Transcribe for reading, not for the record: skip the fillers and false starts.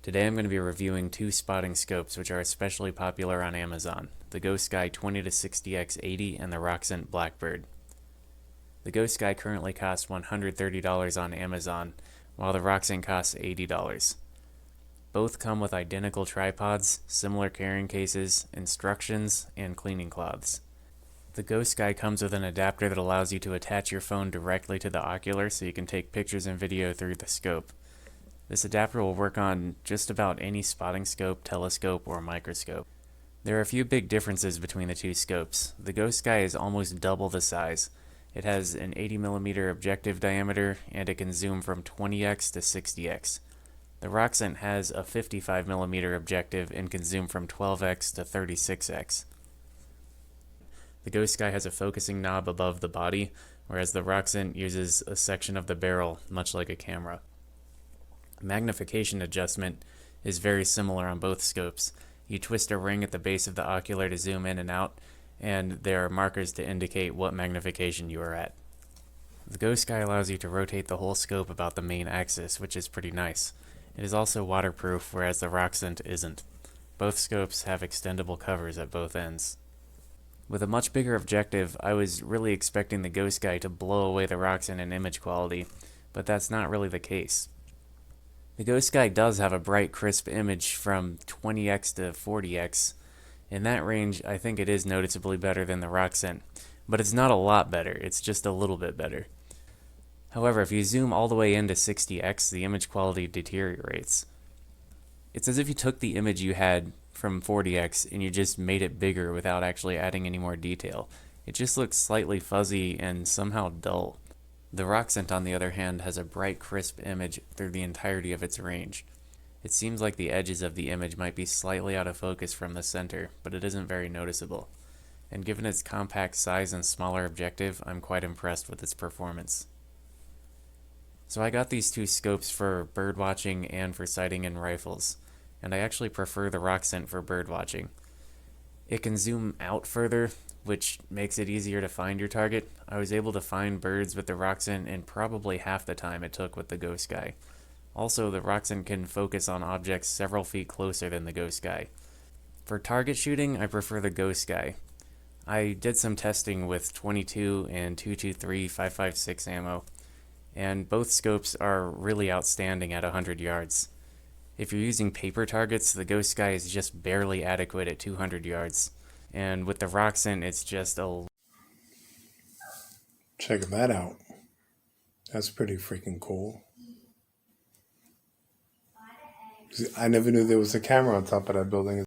Today I'm going to be reviewing two spotting scopes which are especially popular on Amazon, the Ghost Sky 20-60x80 and the Roxant Blackbird. The Ghost Sky currently costs $130 on Amazon, while the Roxant costs $80. Both come with identical tripods, similar carrying cases, instructions, and cleaning cloths. The Ghost Sky comes with an adapter that allows you to attach your phone directly to the ocular so you can take pictures and video through the scope. This adapter will work on just about any spotting scope, telescope, or microscope. There are a few big differences between the two scopes. The Ghost Sky is almost double the size. It has an 80mm objective diameter, and it can zoom from 20x to 60x. The Roxant has a 55mm objective and can zoom from 12x to 36x. The Ghost Sky has a focusing knob above the body, whereas the Roxant uses a section of the barrel, much like a camera. Magnification adjustment is very similar on both scopes. You twist a ring at the base of the ocular to zoom in and out, and there are markers to indicate what magnification you are at. The Ghost Sky allows you to rotate the whole scope about the main axis, which is pretty nice. It is also waterproof, whereas the Roxant isn't. Both scopes have extendable covers at both ends. With a much bigger objective, I was really expecting the Ghost Sky to blow away the Roxant in image quality, but that's not really the case. The Ghost Sky does have a bright, crisp image from 20x to 40x. In that range, I think it is noticeably better than the Roxant, but it's not a lot better, it's just a little bit better. However, if you zoom all the way into 60x, the image quality deteriorates. It's as if you took the image you had from 40x and you just made it bigger without actually adding any more detail. It just looks slightly fuzzy and somehow dull. The Roxant, on the other hand, has a bright, crisp image through the entirety of its range. It seems like the edges of the image might be slightly out of focus from the center, but it isn't very noticeable. And given its compact size and smaller objective, I'm quite impressed with its performance. So I got these two scopes for birdwatching and for sighting in rifles, and I actually prefer the Roxant for birdwatching. It can zoom out further, which makes it easier to find your target. I was able to find birds with the Roxant in probably half the time it took with the Ghost Sky. Also, the Roxant can focus on objects several feet closer than the Ghost Sky. For target shooting, I prefer the Ghost Sky. I did some testing with 22 and 223 5.56 ammo, and both scopes are really outstanding at 100 yards. If you're using paper targets, the Ghost Sky is just barely adequate at 200 yards. And with the Roxant, it's just a... Check that out. That's pretty freaking cool. I never knew there was a camera on top of that building.